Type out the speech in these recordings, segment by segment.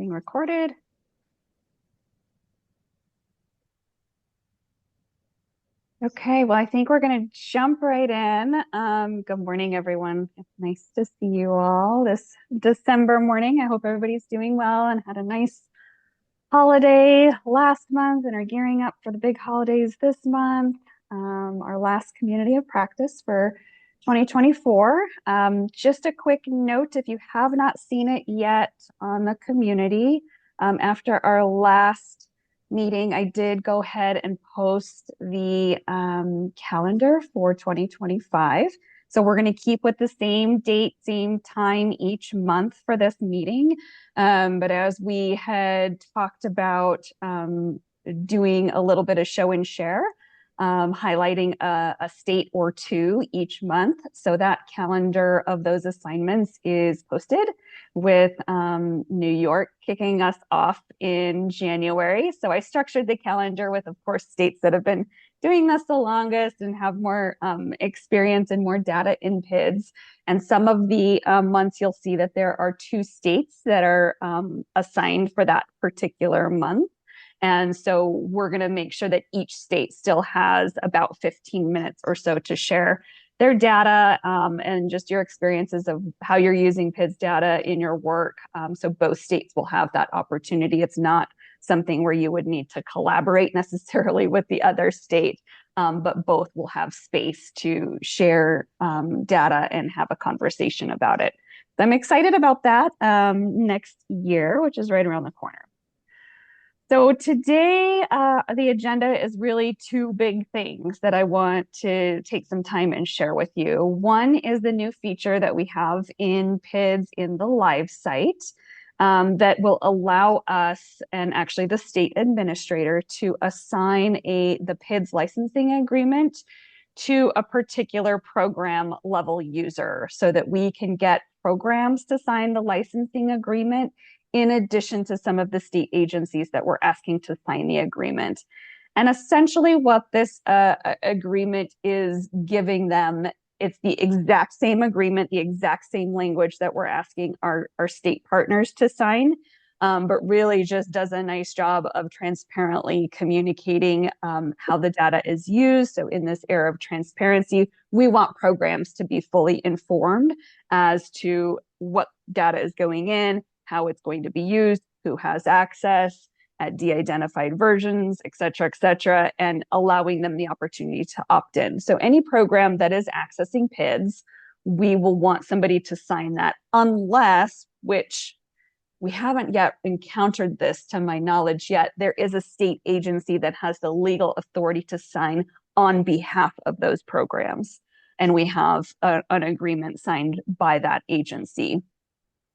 being recorded. Okay, well, I think we're going to jump right in. Good morning, everyone. It's nice to see you all this December morning. I hope everybody's doing well and had a nice holiday last month and are gearing up for the big holidays this month. Our last community of practice for 2024. Just a quick note, if you have not seen it yet on the community, after our last meeting, I did go ahead and post the calendar for 2025. So we're going to keep with the same date, same time each month for this meeting. But as we had talked about doing a little bit of show and share, highlighting a state or two each month. So that calendar of those assignments is posted with New York kicking us off in January. So I structured the calendar with, of course, states that have been doing this the longest and have more experience and more data in PIDS. And some of the months you'll see that there are two states that are assigned for that particular month. And so we're going to make sure that each state still has about 15 minutes or so to share their data and just your experiences of how you're using PIDS data in your work. So both states will have that opportunity. It's not something where you would need to collaborate necessarily with the other state, but both will have space to share data and have a conversation about it. So I'm excited about that next year, which is right around the corner. So today, the agenda is really two big things that I want to take some time and share with you. One is the new feature that we have in PIDS in the live site that will allow us and actually the state administrator to assign the PIDS licensing agreement to a particular program level user so that we can get programs to sign the licensing agreement in addition to some of the state agencies that we're asking to sign the agreement. And essentially what this agreement is giving them, it's the exact same agreement, the exact same language that we're asking our state partners to sign, but really just does a nice job of transparently communicating how the data is used. So in this era of transparency, we want programs to be fully informed as to what data is going in, how it's going to be used, who has access at de-identified versions, et cetera, and allowing them the opportunity to opt in. So any program that is accessing PIDS, we will want somebody to sign that unless, which we haven't yet encountered this to my knowledge yet, there is a state agency that has the legal authority to sign on behalf of those programs. And we have an agreement signed by that agency.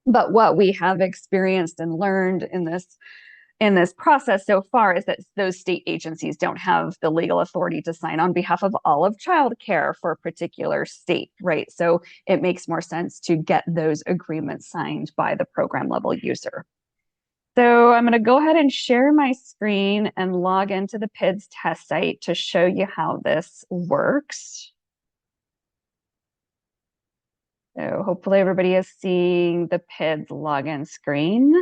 But what we have experienced and learned in this process so far is that those state agencies don't have the legal authority to sign on behalf of all of childcare for a particular state, right? So it makes more sense to get those agreements signed by the program level user. So I'm going to go ahead and share my screen and log into the PIDS test site to show you how this works. So hopefully everybody is seeing the PIDS login screen.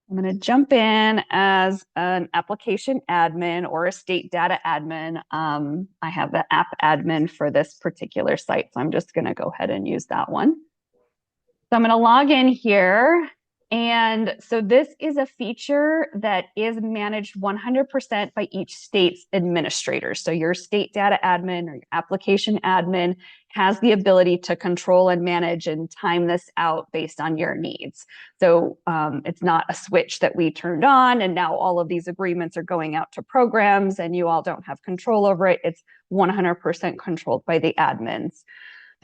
I'm going to jump in as an application admin or a state data admin. I have the app admin for this particular site, so I'm just going to go ahead and use that one. So I'm going to log in here. And so this is a feature that is managed 100% by each state's administrator. So your state data admin or your application admin has the ability to control and manage and time this out based on your needs. So it's not a switch that we turned on and now all of these agreements are going out to programs and you all don't have control over it. It's 100% controlled by the admins.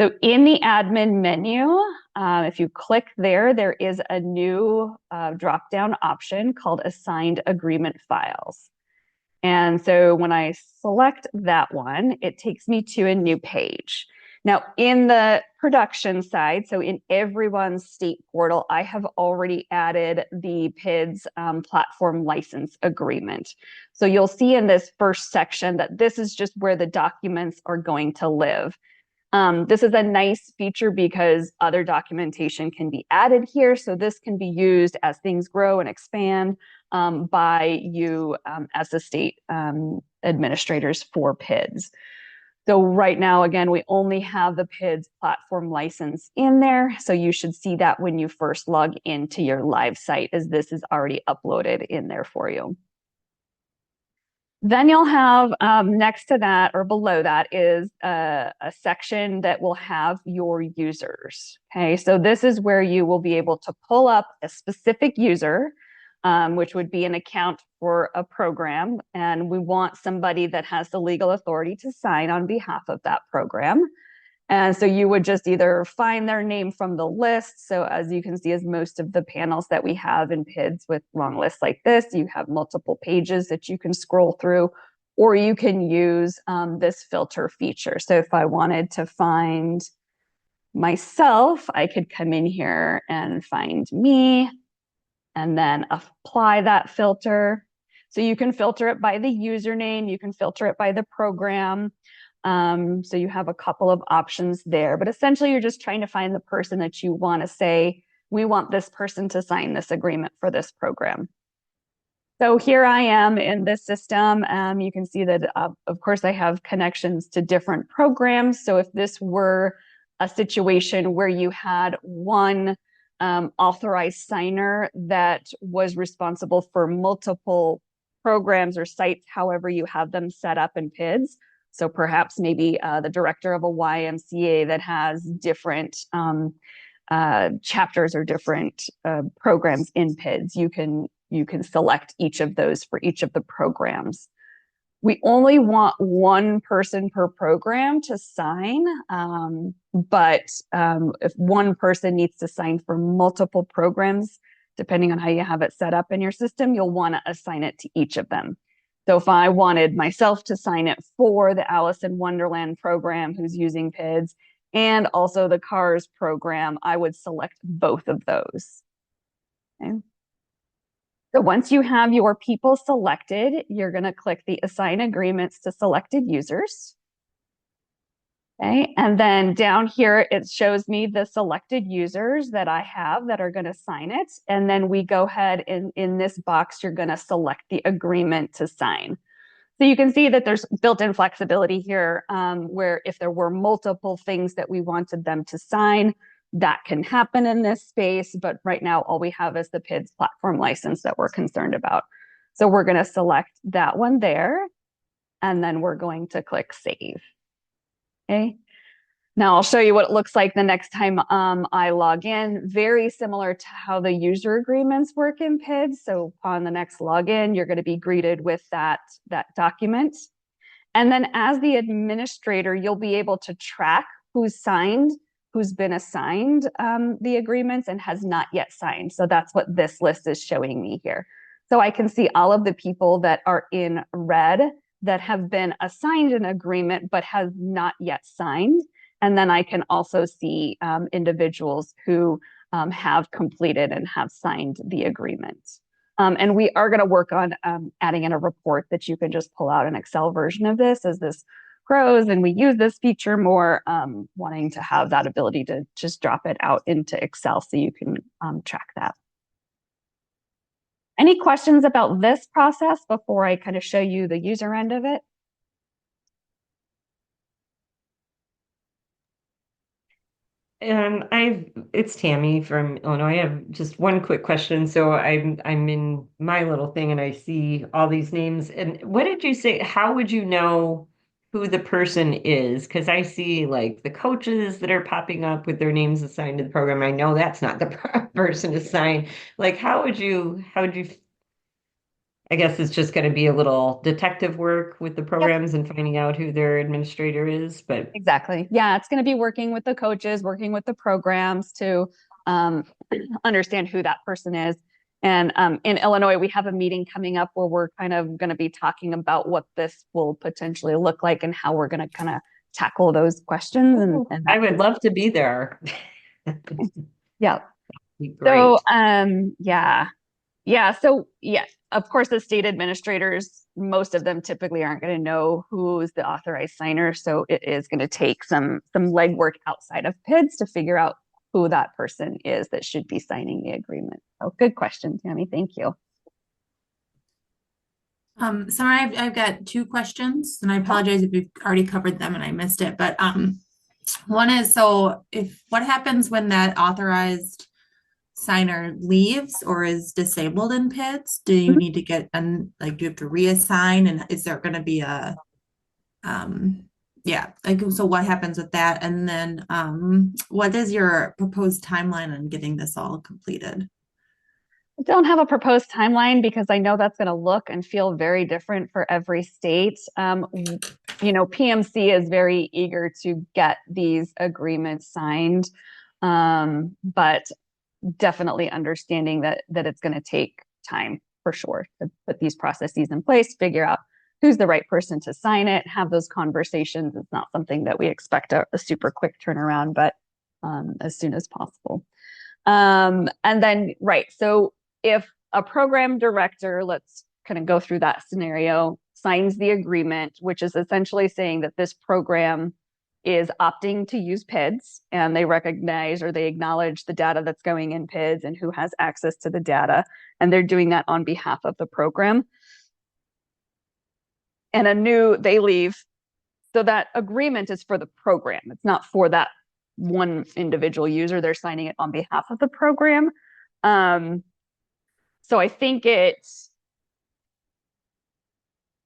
So in the admin menu, if you click there, there is a new drop-down option called Assigned Agreement Files. And so when I select that one, it takes me to a new page. Now, in the production side, so in everyone's state portal, I have already added the PIDS platform license agreement. So you'll see in this first section that this is just where the documents are going to live. This is a nice feature because other documentation can be added here. So this can be used as things grow and expand by you as the state administrators for PIDS. So right now, again, we only have the PIDS platform license in there. So you should see that when you first log into your live site, as this is already uploaded in there for you. Then you'll have next to that or below that is a section that will have your users. Okay, so this is where you will be able to pull up a specific user, which would be an account for a program. And we want somebody that has the legal authority to sign on behalf of that program. And so you would just either find their name from the list. So as you can see, as most of the panels that we have in PIDS with long lists like this, you have multiple pages that you can scroll through, or you can use this filter feature. So if I wanted to find myself, I could come in here and find me and then apply that filter. So you can filter it by the username, you can filter it by the program. So you have a couple of options there, but essentially you're just trying to find the person that you want to say, we want this person to sign this agreement for this program. So here I am in this system. You can see that, of course, I have connections to different programs. So if this were a situation where you had one authorized signer that was responsible for multiple programs or sites, however you have them set up in PIDS, so perhaps maybe the director of a YMCA that has different chapters or different programs in PIDS. You can select each of those for each of the programs. We only want one person per program to sign, but if one person needs to sign for multiple programs, depending on how you have it set up in your system, you'll want to assign it to each of them. So if I wanted myself to sign it for the Alice in Wonderland program who's using PIDS and also the CARS program, I would select both of those. Okay. So once you have your people selected, you're going to click the Assign Agreements to Selected Users. Okay, and then down here, it shows me the selected users that I have that are going to sign it. And then we go ahead and in this box, you're going to select the agreement to sign. So you can see that there's built-in flexibility here where if there were multiple things that we wanted them to sign, that can happen in this space. But right now, all we have is the PIDS platform license that we're concerned about. So we're going to select that one there, and then we're going to click Save. Okay. Now I'll show you what it looks like the next time I log in. Very similar to how the user agreements work in PIDS. So upon the next login, you're going to be greeted with that document. And then as the administrator, you'll be able to track who's signed, who's been assigned the agreements and has not yet signed. So that's what this list is showing me here. So I can see all of the people that are in red that have been assigned an agreement but has not yet signed. And then I can also see individuals who have completed and have signed the agreement. And we are going to work on adding in a report that you can just pull out an Excel version of this as this grows and we use this feature more, wanting to have that ability to just drop it out into Excel so you can track that. Any questions about this process before I kind of show you the user end of it? It's Tammy from Illinois. I have just one quick question. So I'm in my little thing and I see all these names. And what did you say? How would you know who the person is? Because I see like the coaches that are popping up with their names assigned to the program. I know that's not the person assigned. Like how would you I guess it's just going to be a little detective work with the Yep. programs and finding out who their administrator is, but Exactly. Yeah, it's going to be working with the coaches, working with the programs to um, understand who that person is. And in Illinois, we have a meeting coming up where we're kind of going to be talking about what this will potentially look like and how we're going to kind of tackle those questions and I that. would love to be there. Yeah. Be So great. yeah. Yeah. So yeah, of course, the state administrators most of them typically aren't going to know who's the authorized signer. So it is going to take some legwork outside of PIDS to figure out who that person is that should be signing the agreement. So good question, Tammy. Thank you. Summer, I've got two questions, and I apologize if you've already covered them and I missed it. But one is, so if what happens when that authorized signer leaves or is disabled in PIDS? Do you need to get do you have to reassign? And is there going to be a yeah, like, so what happens with that? And then what is your proposed timeline on getting this all completed? I don't have a proposed timeline because I know that's going to look and feel very different for every state. PMC is very eager to get these agreements signed, but definitely understanding that it's going to take time for sure to put these processes in place, figure out who's the right person to sign it, have those conversations. It's not something that we expect a super quick turnaround, but as soon as possible. And then, right, so if a program director, let's kind of go through that scenario, signs the agreement, which is essentially saying that this program is opting to use PIDS, and they recognize or they acknowledge the data that's going in PIDS and who has access to the data, and they're doing that on behalf of the program. And they leave. So that agreement is for the program. It's not for that one individual user. They're signing it on behalf of the program. So I think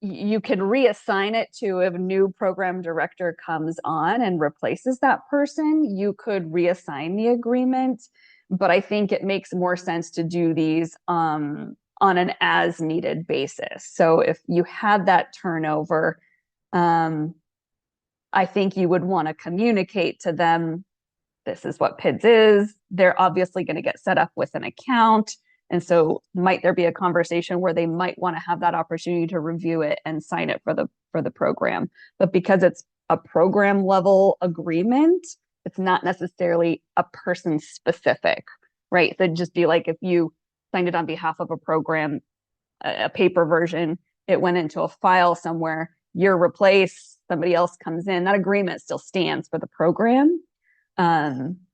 you can reassign it to if a new program director comes on and replaces that person, you could reassign the agreement. But I think it makes more sense to do these on an as needed basis. So if you had that turnover, I think you would want to communicate to them, this is what PIDS is. They're obviously going to get set up with an account. And so might there be a conversation where they might want to have that opportunity to review it and sign it for the program. But because it's a program level agreement, it's not necessarily a person specific, right? So it'd just be like if you signed it on behalf of a program, a paper version, it went into a file somewhere, you're replaced, somebody else comes in, that agreement still stands for the program.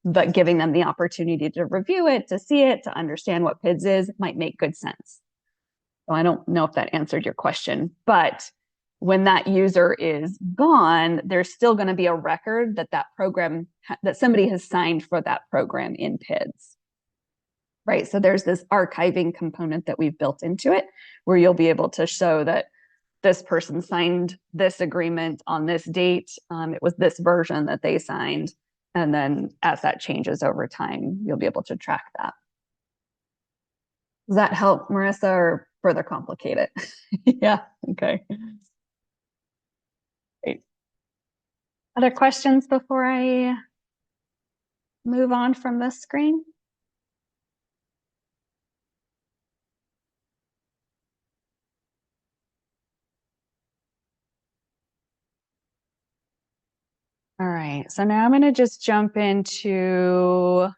But giving them the opportunity to review it, to see it, to understand what PIDS is might make good sense. So I don't know if that answered your question, but when that user is gone, there's still going to be a record that program, that somebody has signed for that program in PIDS. Right. So there's this archiving component that we've built into it where you'll be able to show that this person signed this agreement on this date. It was this version that they signed. And then as that changes over time, you'll be able to track that. Does that help, Marissa, or further complicate it? Yeah, okay. Great. Other questions before I move on from this screen? All right, so now I'm going to just jump into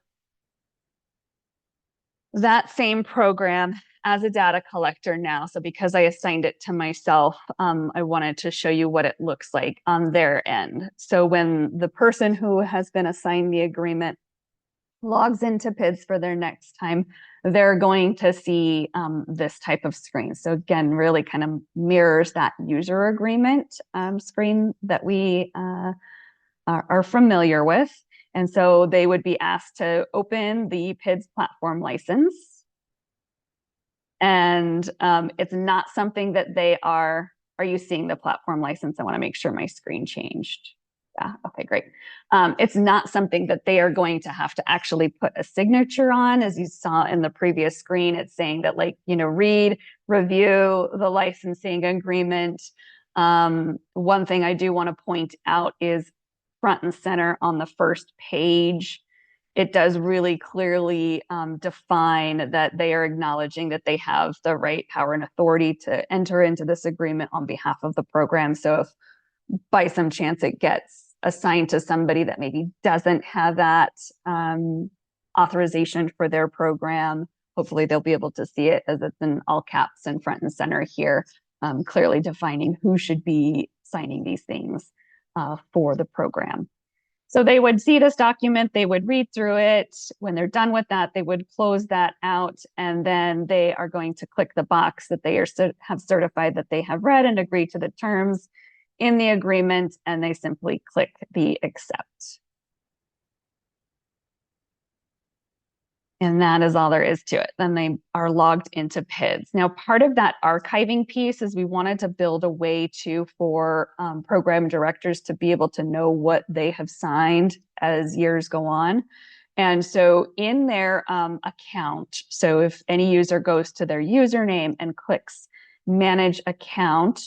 that same program as a data collector now. So because I assigned it to myself, I wanted to show you what it looks like on their end. So when the person who has been assigned the agreement logs into PIDS for their next time, they're going to see this type of screen. So again, really kind of mirrors that user agreement screen that we are familiar with. And so they would be asked to open the PIDS platform license. And it's not something that they are you seeing the platform license? I want to make sure my screen changed. Yeah, okay, great. It's not something that they are going to have to actually put a signature on. As you saw in the previous screen, it's saying that read, review the licensing agreement. One thing I do want to point out is front and center on the first page, it does really clearly define that they are acknowledging that they have the right power and authority to enter into this agreement on behalf of the program. So if by some chance it gets assigned to somebody that maybe doesn't have that authorization for their program, hopefully they'll be able to see it as it's in all caps and front and center here. clearly defining who should be signing these things for the program. So they would see this document, they would read through it. When they're done with that, they would close that out, and then they are going to click the box that they have certified that they have read and agreed to the terms in the agreement, and they simply click the accept. And that is all there is to it. Then they are logged into PIDS. Now, part of that archiving piece is we wanted to build a way for program directors to be able to know what they have signed as years go on. And so in their account, so if any user goes to their username and clicks manage account,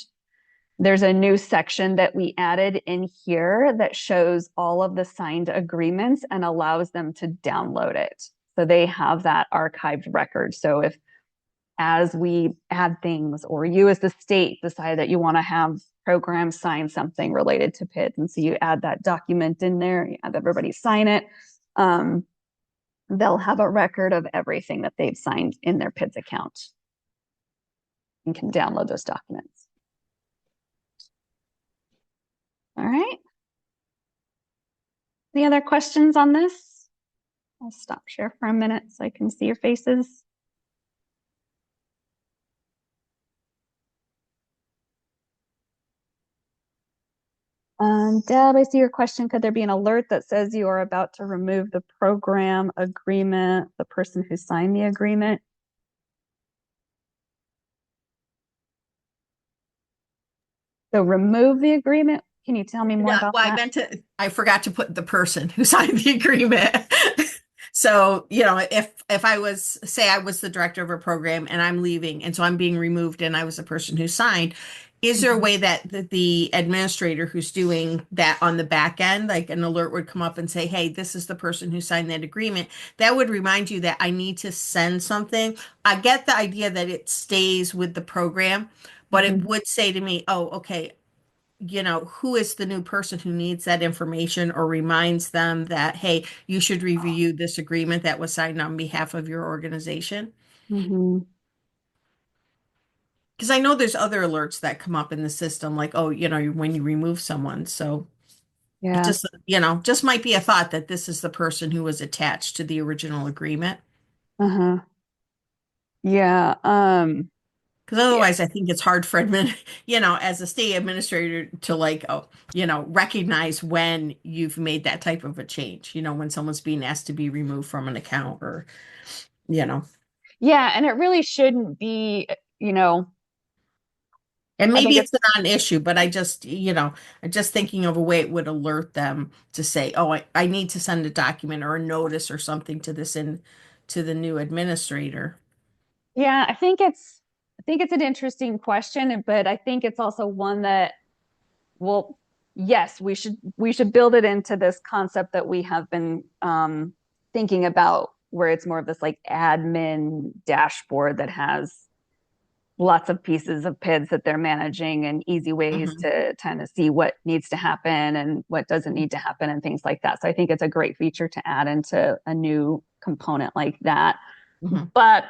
there's a new section that we added in here that shows all of the signed agreements and allows them to download it. So they have that archived record. So if, as we add things, or you as the state decide that you want to have programs sign something related to PIDS, and so you add that document in there, you have everybody sign it, they'll have a record of everything that they've signed in their PIDS account and can download those documents. All right. Any other questions on this? I'll stop share for a minute so I can see your faces. Deb, I see your question. Could there be an alert that says you are about to remove the program agreement, the person who signed the agreement? So remove the agreement. Can you tell me more about that? I forgot to put the person who signed the agreement. So, if I was, say I was the director of a program and I'm leaving, and so I'm being removed and I was the person who signed, is there a way that the administrator who's doing that on the back end, like an alert would come up and say, hey, this is the person who signed that agreement? That would remind you that I need to send something. I get the idea that it stays with the program, but it would say to me, oh, okay, who is the new person who needs that information, or reminds them that, hey, you should review this agreement that was signed on behalf of your organization. Because I know there's other alerts that come up in the system, like, oh, when you remove someone. So it just might be a thought that this is the person who was attached to the original agreement. Yeah. Because otherwise, I think it's hard for as a state administrator to recognize when you've made that type of a change, when someone's being asked to be removed from an account or. Yeah, and it really shouldn't be, and maybe it's a non-issue, but I'm just thinking of a way it would alert them to say, oh, I need to send a document or a notice or something to the new administrator. Yeah, I think it's an interesting question, but I think it's also one that, well, yes, we should build it into this concept that we have been thinking about, where it's more of this like admin dashboard that has lots of pieces of PIDS that they're managing and easy ways to kind of see what needs to happen and what doesn't need to happen and things like that. So I think it's a great feature to add into a new component like that. But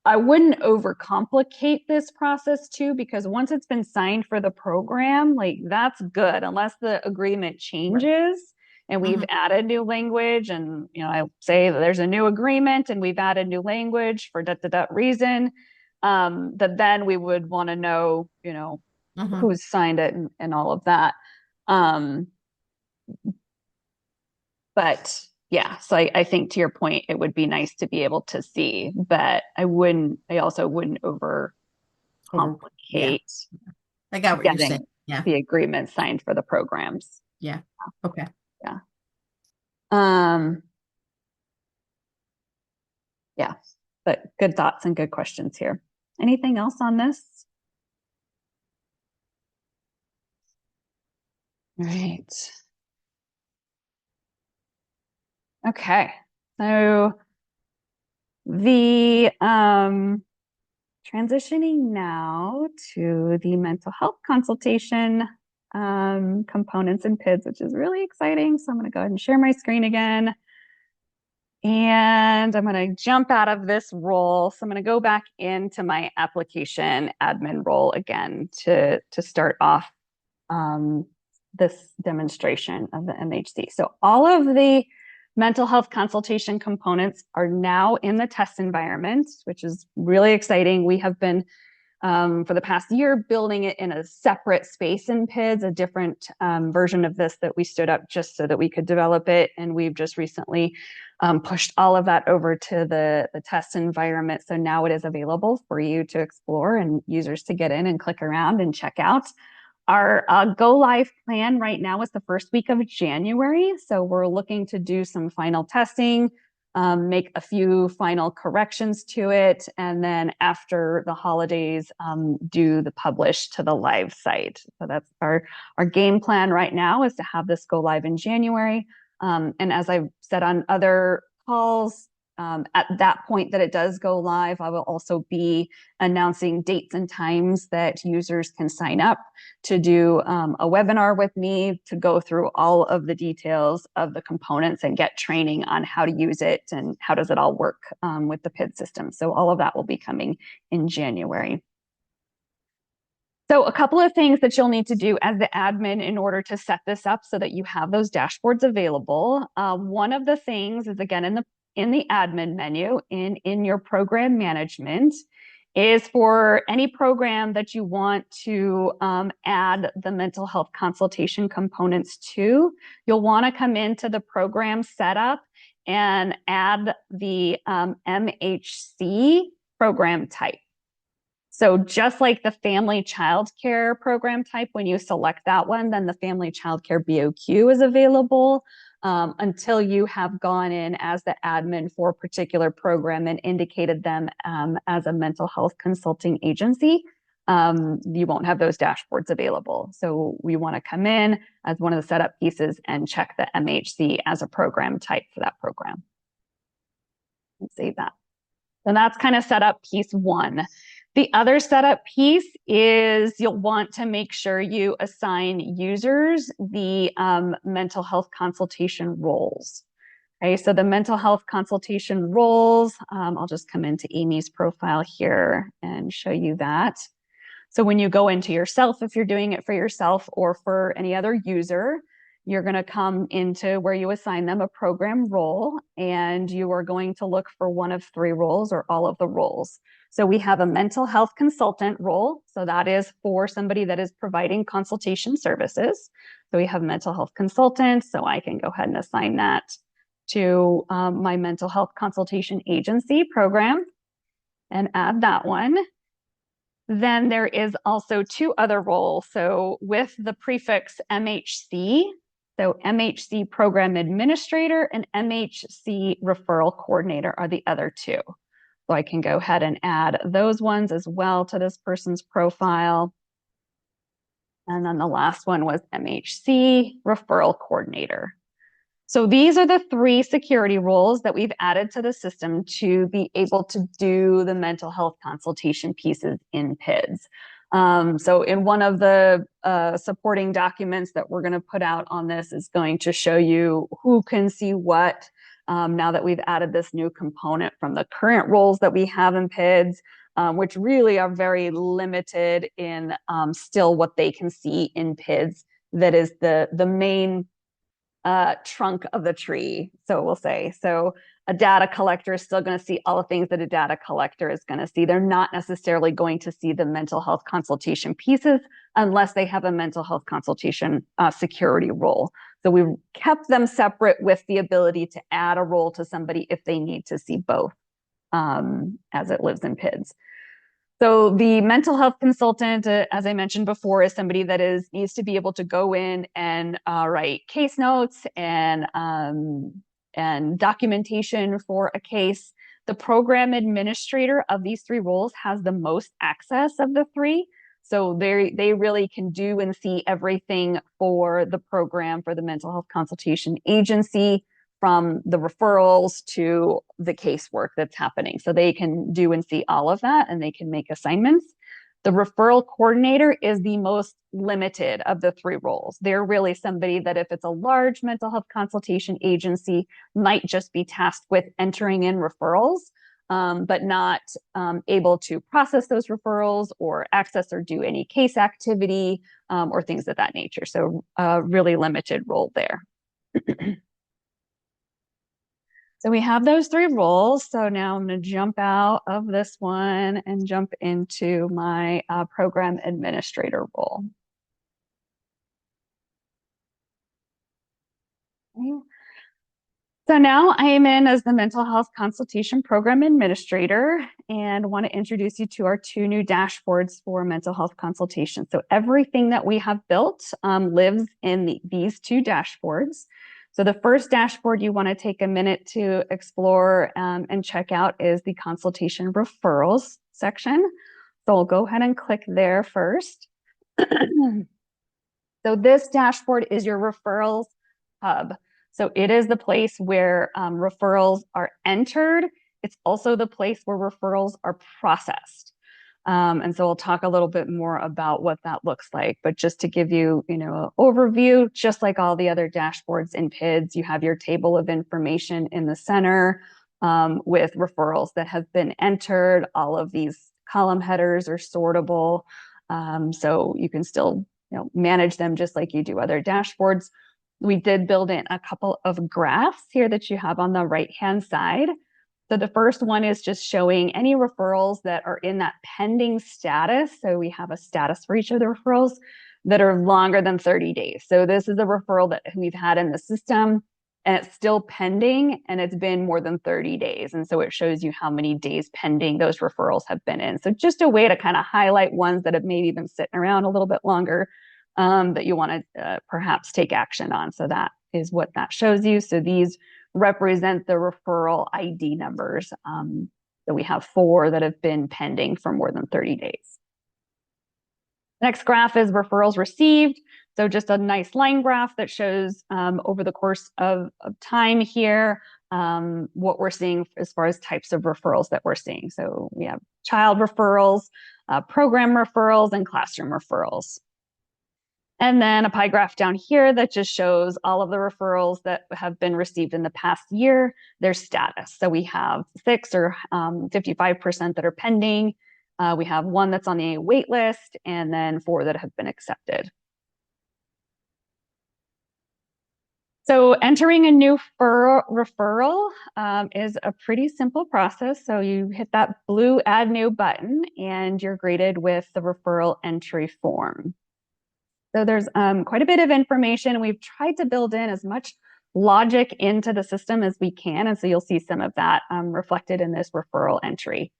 I wouldn't overcomplicate this process too, because once it's been signed for the program, like that's good, unless the agreement changes and we've added new language, and I say that there's a new agreement and we've added new language for that reason, that then we would want to know, who's signed it and all of that. But yeah, so I think to your point, it would be nice to be able to see, but I also wouldn't over complicate. I got what you're saying. Yeah. The agreement signed for the programs. Yeah. Okay. Yeah. Yeah, but good thoughts and good questions here. Anything else on this? All right. Okay, so the transitioning now to the mental health consultation components in PIDS, which is really exciting. So I'm going to go ahead and share my screen again. And and I'm going to jump out of this role. So I'm going to go back into my application admin role again to start off this demonstration of the MHC. So all of the mental health consultation components are now in the test environment, which is really exciting. We have been for the past year, building it in a separate space in PIDS, a different version of this that we stood up just so that we could develop it. And we've just recently pushed all of that over to the test environment. So now it is available for you to explore and users to get in and click around and check out. Our go live plan right now is the first week of January. So we're looking to do some final testing, make a few final corrections to it, and then after the holidays, do the publish to the live site. So that's our game plan right now, is to have this go live in January. And as I've said on other calls, at that point that it does go live, I will also be announcing dates and times that users can sign up to do a webinar with me to go through all of the details of the components and get training on how to use it and how does it all work with the PID system. So all of that will be coming in January. So a couple of things that you'll need to do as the admin in order to set this up so that you have those dashboards available. One of the things is, again, in the admin menu in your program management, is for any program that you want to add the mental health consultation components to, you'll want to come into the program setup and add the MHC program type. So just like the family child care program type, when you select that one, then the family child care BOQ is available. Until you have gone in as the admin for a particular program and indicated them as a mental health consulting agency, you won't have those dashboards available. So we want to come in as one of the setup pieces and check the MHC as a program type for that program. Let's save that. So that's kind of setup piece one. The other setup piece is you'll want to make sure you assign users the mental health consultation roles. Okay, so the mental health consultation roles, I'll just come into Amy's profile here and show you that. So when you go into yourself, if you're doing it for yourself or for any other user, you're going to come into where you assign them a program role, and you are going to look for one of three roles or all of the roles. So we have a mental health consultant role. So that is for somebody that is providing consultation services. So we have mental health consultant. So I can go ahead and assign that to my mental health consultation agency program and add that one. Then there is also two other roles. So with the prefix MHC, so MHC program administrator and MHC referral coordinator are the other two. So I can go ahead and add those ones as well to this person's profile. And then the last one was MHC referral coordinator. So these are the three security roles that we've added to the system to be able to do the mental health consultation pieces in PIDS. So in one of the supporting documents that we're going to put out on this is going to show you who can see what now that we've added this new component from the current roles that we have in PIDS, which really are very limited in still what they can see in PIDS. That is the main trunk of the tree, so we'll say. So a data collector is still going to see all the things that a data collector is going to see. They're not necessarily going to see the mental health consultation pieces unless they have a mental health consultation security role. So we've kept them separate with the ability to add a role to somebody if they need to see both as it lives in PIDS. So the mental health consultant, as I mentioned before, is somebody that needs to be able to go in and write case notes and documentation for a case. The program administrator of these three roles has the most access of the three. So they really can do and see everything for the program for the mental health consultation agency, from the referrals to the casework that's happening. So they can do and see all of that, and they can make assignments. The referral coordinator is the most limited of the three roles. They're really somebody that if it's a large mental health consultation agency, might just be tasked with entering in referrals, but not able to process those referrals or access or do any case activity or things of that nature. So really limited role there. So we have those three roles. So now I'm going to jump out of this one and jump into my program administrator role. Okay. So now I am in as the mental health consultation program administrator and want to introduce you to our two new dashboards for mental health consultation. So everything that we have built lives in these two dashboards. So the first dashboard you want to take a minute to explore and check out is the consultation referrals section. So I'll go ahead and click there first. So this dashboard is your referrals hub. So it is the place where referrals are entered. It's also the place where referrals are processed. And so we'll talk a little bit more about what that looks like. But just to give you, an overview, just like all the other dashboards in PIDS, you have your table of information in the center with referrals that have been entered. All of these column headers are sortable. So you can still manage them just like you do other dashboards. We did build in a couple of graphs here that you have on the right-hand side. So the first one is just showing any referrals that are in that pending status. So we have a status for each of the referrals that are longer than 30 days. So this is a referral that we've had in the system and it's still pending and it's been more than 30 days. And so it shows you how many days pending those referrals have been in. So just a way to kind of highlight ones that have maybe been sitting around a little bit longer that you want to perhaps take action on. So that is what that shows you. So these represent the referral ID numbers. So we have 4 that have been pending for more than 30 days. Next graph is referrals received. So just a nice line graph that shows over the course of time here what we're seeing as far as types of referrals that we're seeing. So we have child referrals, program referrals, and classroom referrals. And then a pie graph down here that just shows all of the referrals that have been received in the past year, their status. So we have 6 or 55% that are pending. We have 1 that's on the wait list, and then 4 that have been accepted. So entering a new referral is a pretty simple process. So you hit that blue Add New button, and you're greeted with the referral entry form. So there's quite a bit of information. We've tried to build in as much logic into the system as we can. And so you'll see some of that reflected in this referral entry.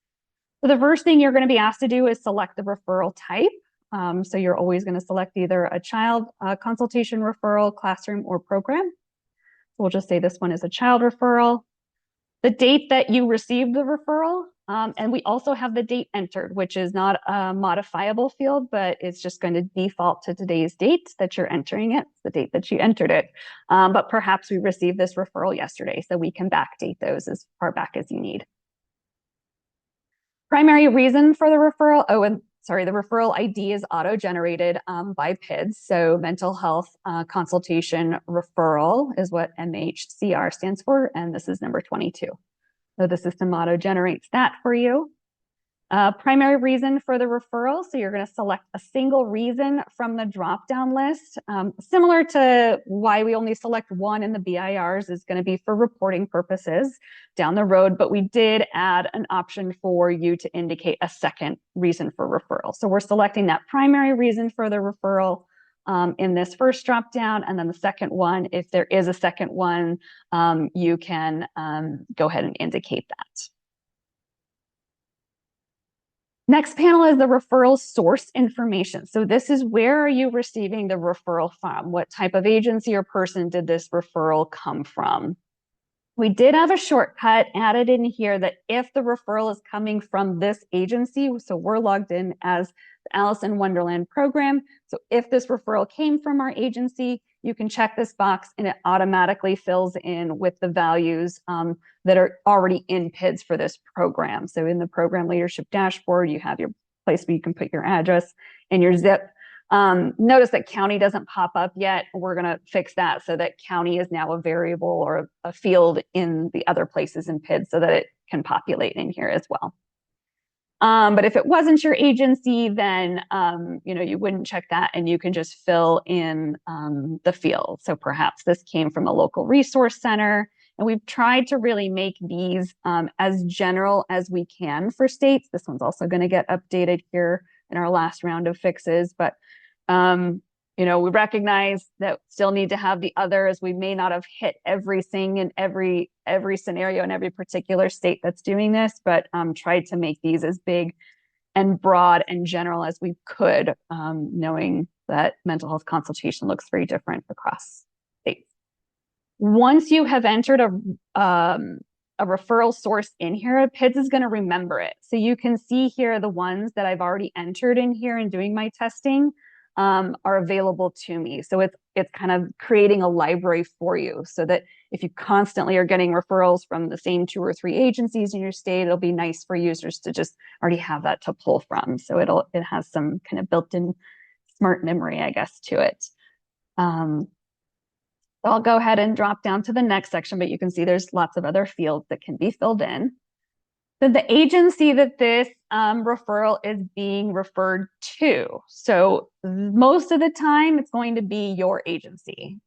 So the first thing you're going to be asked to do is select the referral type. So you're always going to select either a child consultation referral, classroom, or program. So we'll just say this one is a child referral. The date that you received the referral, and we also have the date entered, which is not a modifiable field, but it's just going to default to today's date that you're entering it. It's the date that you entered it. But perhaps we received this referral yesterday, so we can backdate those as far back as you need. Primary reason for the referral, the referral ID is auto-generated by PIDS. So mental health consultation referral is what MHCR stands for, and this is number 22. So the system auto-generates that for you. Primary reason for the referral, so you're going to select a single reason from the drop-down list. Similar to why we only select one in the BIRs is going to be for reporting purposes down the road, but we did add an option for you to indicate a second reason for referral. So we're selecting that primary reason for the referral in this first drop-down, and then the second one, if there is a second one, you can go ahead and indicate that. Next panel is the referral source information. So this is where are you receiving the referral from? What type of agency or person did this referral come from? We did have a shortcut added in here that if the referral is coming from this agency, so we're logged in as the Alice in Wonderland program. So if this referral came from our agency, you can check this box and it automatically fills in with the values that are already in PIDS for this program. So in the program leadership dashboard, you have your place where you can put your address and your zip. Notice that county doesn't pop up yet. We're going to fix that so that county is now a variable or a field in the other places in PIDS so that it can populate in here as well. But if it wasn't your agency, then you wouldn't check that and you can just fill in the field. So perhaps this came from a local resource center. And we've tried to really make these as general as we can for states. This one's also going to get updated here in our last round of fixes. But we recognize that still need to have the others. We may not have hit everything in every scenario in every particular state that's doing this, but tried to make these as big and broad and general as we could, knowing that mental health consultation looks very different across states. Once you have entered a referral source in here, PIDS is going to remember it. So you can see here the ones that I've already entered in here and doing my testing are available to me. So it's kind of creating a library for you so that if you constantly are getting referrals from the same 2 or 3 agencies in your state, it'll be nice for users to just already have that to pull from. So it has some kind of built-in smart memory, I guess, to it. I'll go ahead and drop down to the next section, but you can see there's lots of other fields that can be filled in. Then the agency that this referral is being referred to. So most of the time, it's going to be your agency.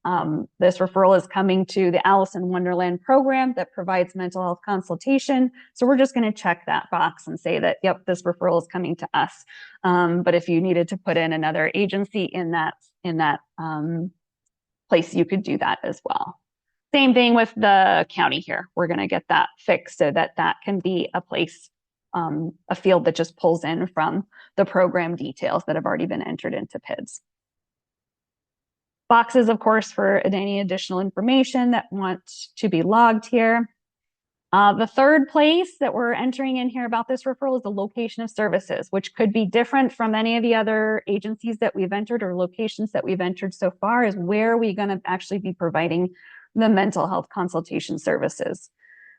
This referral is coming to the Alice in Wonderland program that provides mental health consultation. So we're just going to check that box and say that, yep, this referral is coming to us. But if you needed to put in another agency in that place, you could do that as well. Same thing with the county here. We're going to get that fixed so that can be a place, a field that just pulls in from the program details that have already been entered into PIDS. Boxes, of course, for any additional information that want to be logged here. The third place that we're entering in here about this referral is the location of services, which could be different from any of the other agencies that we've entered or locations that we've entered so far, is where are we going to actually be providing the mental health consultation services.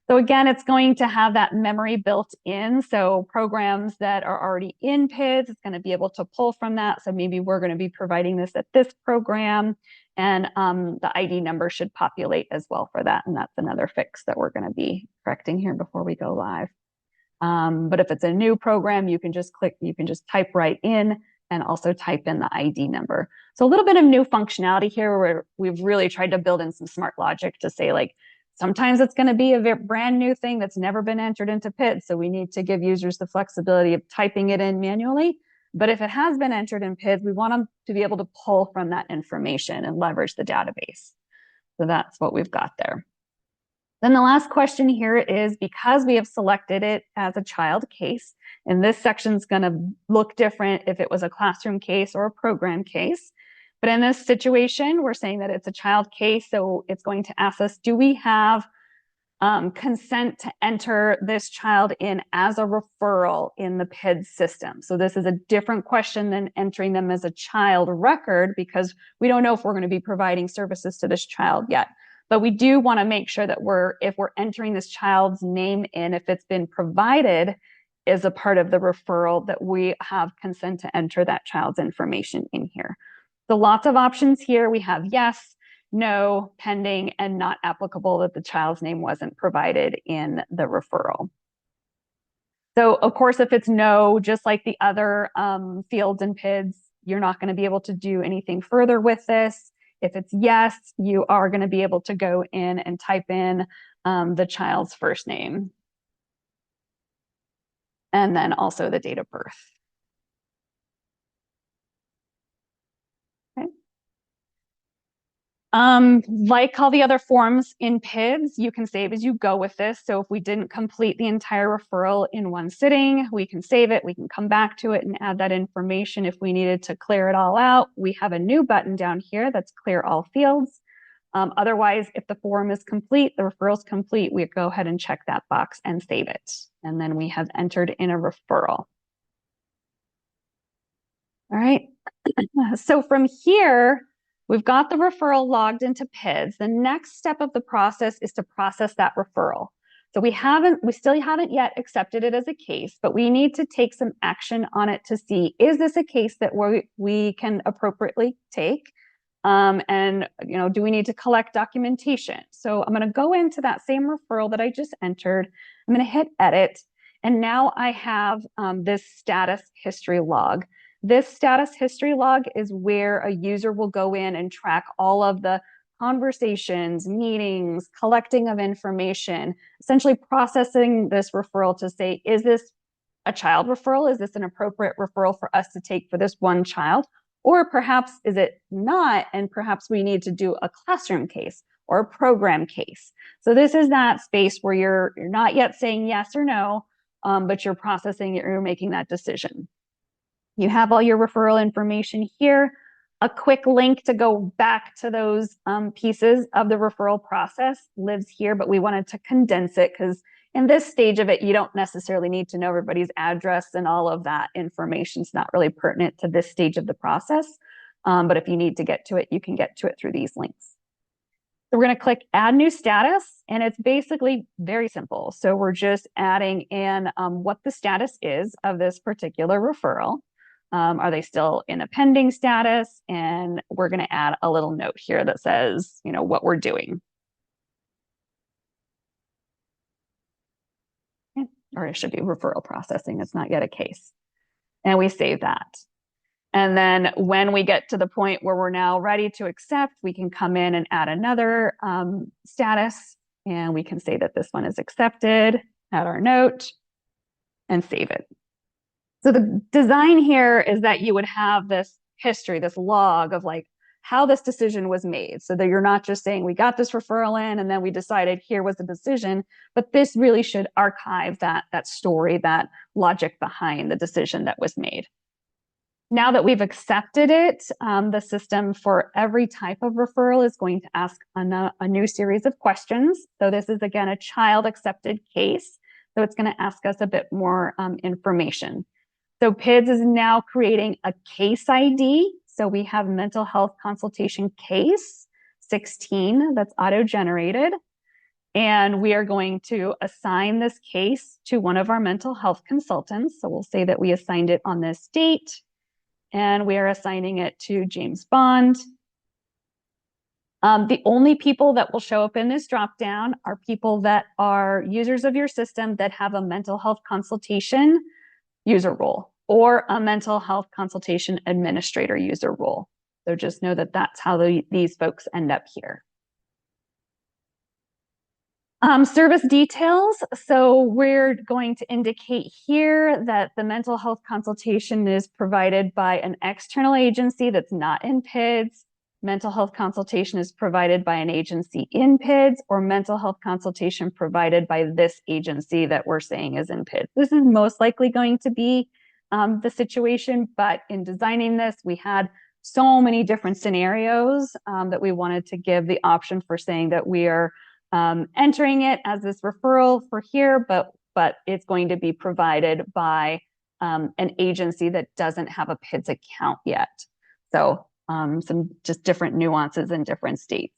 So again, it's going to have that memory built in. So programs that are already in PIDS, it's going to be able to pull from that. So maybe we're going to be providing this at this program, and the ID number should populate as well for that. And that's another fix that we're going to be correcting here before we go live. But if it's a new program, you can just type right in and also type in the ID number. So a little bit of new functionality here where we've really tried to build in some smart logic to say, like, sometimes it's going to be a brand new thing that's never been entered into PIDS. So we need to give users the flexibility of typing it in manually. But if it has been entered in PIDS, we want them to be able to pull from that information and leverage the database. So that's what we've got there. Then the last question here is, because we have selected it as a child case, and this section is going to look different if it was a classroom case or a program case. But in this situation, we're saying that it's a child case. So it's going to ask us, do we have consent to enter this child in as a referral in the PIDS system? So this is a different question than entering them as a child record, because we don't know if we're going to be providing services to this child yet. But we do want to make sure that if we're entering this child's name in, if it's been provided as a part of the referral, that we have consent to enter that child's information in here. So lots of options here. We have yes, no, pending, and not applicable, that the child's name wasn't provided in the referral. So of course, if it's no, just like the other fields in PIDS, you're not going to be able to do anything further with this. If it's yes, you are going to be able to go in and type in the child's first name, and then also the date of birth. Okay. Like all the other forms in PIDS, you can save as you go with this. So if we didn't complete the entire referral in one sitting, we can save it. We can come back to it and add that information. If we needed to clear it all out, we have a new button down here that's clear all fields. Otherwise, if the form is complete, the referral is complete, we go ahead and check that box and save it. And then we have entered in a referral. All right. So from here, we've got the referral logged into PIDS. The next step of the process is to process that referral. So we still haven't yet accepted it as a case, but we need to take some action on it to see, is this a case that we can appropriately take? And, do we need to collect documentation? So I'm going to go into that same referral that I just entered. I'm going to hit edit. And now I have this status history log. This status history log is where a user will go in and track all of the conversations, meetings, collecting of information, essentially processing this referral to say, is this a child referral? Is this an appropriate referral for us to take for this one child? Or perhaps is it not, and perhaps we need to do a classroom case or a program case. So this is that space where you're not yet saying yes or no, but you're processing it, you're making that decision. You have all your referral information here. A quick link to go back to those pieces of the referral process lives here, but we wanted to condense it because in this stage of it, you don't necessarily need to know everybody's address and all of that information. It's not really pertinent to this stage of the process. But if you need to get to it, you can get to it through these links. So we're going to click add new status, and it's basically very simple. So we're just adding in what the status is of this particular referral. Are they still in a pending status? And we're going to add a little note here that says, what we're doing. Or it should be referral processing. It's not yet a case. And we save that. And then when we get to the point where we're now ready to accept, we can come in and add another status. And we can say that this one is accepted, add our note, and save it. So the design here is that you would have this history, this log of like how this decision was made, so that you're not just saying we got this referral in and then we decided here was the decision, but this really should archive that story, that logic behind the decision that was made. Now that we've accepted it, the system for every type of referral is going to ask a new series of questions. So this is, again, a child accepted case. So it's going to ask us a bit more information. So PIDS is now creating a case ID. So we have mental health consultation case 16 that's auto-generated. And we are going to assign this case to one of our mental health consultants. So we'll say that we assigned it on this date. And we are assigning it to James Bond. The only people that will show up in this dropdown are people that are users of your system that have a mental health consultation user role or a mental health consultation administrator user role. So just know that that's how these folks end up here. Service details. So we're going to indicate here that the mental health consultation is provided by an external agency that's not in PIDS. Mental health consultation is provided by an agency in PIDS, or mental health consultation provided by this agency that we're saying is in PIDS. This is most likely going to be the situation, but in designing this, we had so many different scenarios that we wanted to give the option for saying that we are entering it as this referral for here, but it's going to be provided by an agency that doesn't have a PIDS account yet. So some just different nuances in different states.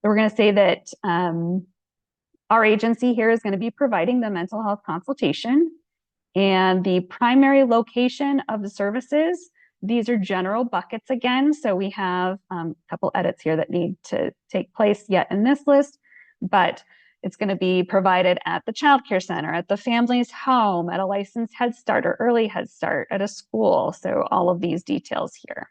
So we're going to say that our agency here is going to be providing the mental health consultation, and the primary location of the services. These are general buckets again. So we have a couple edits here that need to take place yet in this list, but it's going to be provided at the child care center, at the family's home, at a licensed Head Start or early Head Start, at a school. So all of these details here.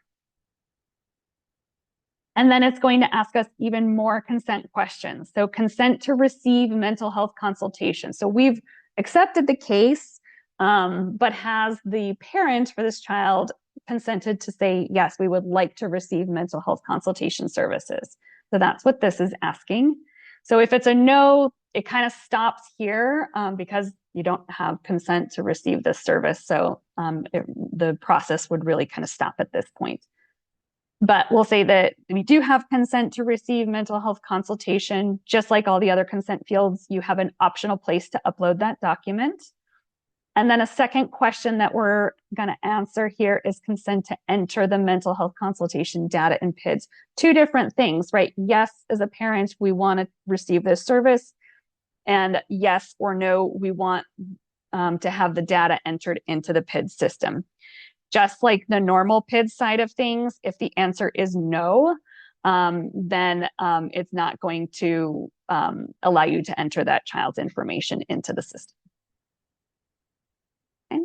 And then it's going to ask us even more consent questions. So consent to receive mental health consultation. So we've accepted the case, but has the parent for this child consented to say, yes, we would like to receive mental health consultation services? So that's what this is asking. So if it's a no, it kind of stops here because you don't have consent to receive this service. So the process would really kind of stop at this point. But we'll say that we do have consent to receive mental health consultation. Just like all the other consent fields, you have an optional place to upload that document. And then a second question that we're going to answer here is consent to enter the mental health consultation data in PIDS. Two different things, right? Yes, as a parent, we want to receive this service. And yes or no, we want to have the data entered into the PIDS system. Just like the normal PIDS side of things, if the answer is no, then it's not going to allow you to enter that child's information into the system. Okay.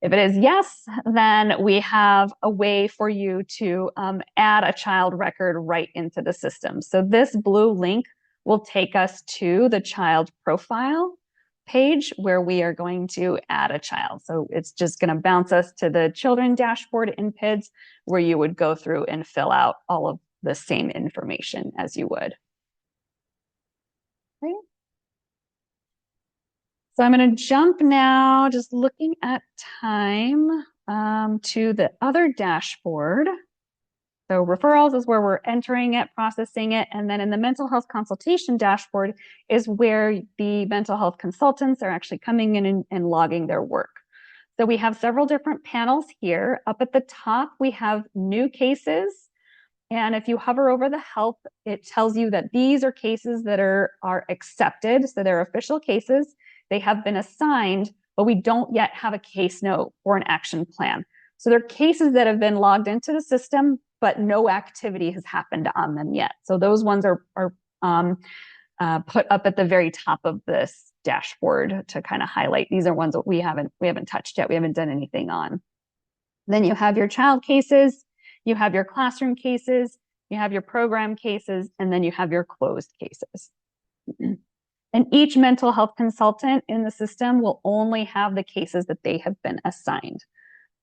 If it is yes, then we have a way for you to add a child record right into the system. So this blue link will take us to the child profile page where we are going to add a child. So it's just going to bounce us to the children dashboard in PIDS where you would go through and fill out all of the same information as you would. Okay. So I'm going to jump now, just looking at time, to the other dashboard. So referrals is where we're entering it, processing it, and then in the mental health consultation dashboard is where the mental health consultants are actually coming in and logging their work. So we have several different panels here. Up at the top, we have new cases. And if you hover over the help, it tells you that these are cases that are accepted. So they're official cases. They have been assigned, but we don't yet have a case note or an action plan. So they're cases that have been logged into the system, but no activity has happened on them yet. So those ones are put up at the very top of this dashboard to kind of highlight. These are ones that we haven't touched yet. We haven't done anything on. Then you have your child cases, you have your classroom cases, you have your program cases, and then you have your closed cases. And each mental health consultant in the system will only have the cases that they have been assigned.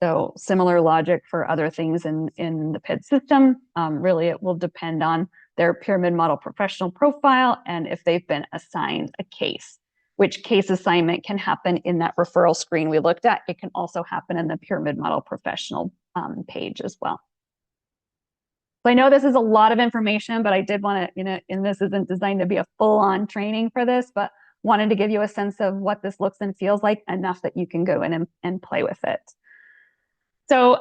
So similar logic for other things in the PIDS system. Really, it will depend on their pyramid model professional profile and if they've been assigned a case. Which case assignment can happen in that referral screen we looked at. It can also happen in the pyramid model professional page as well. So I know this is a lot of information, but I did want to, and this isn't designed to be a full-on training for this, but wanted to give you a sense of what this looks and feels like enough that you can go in and play with it. So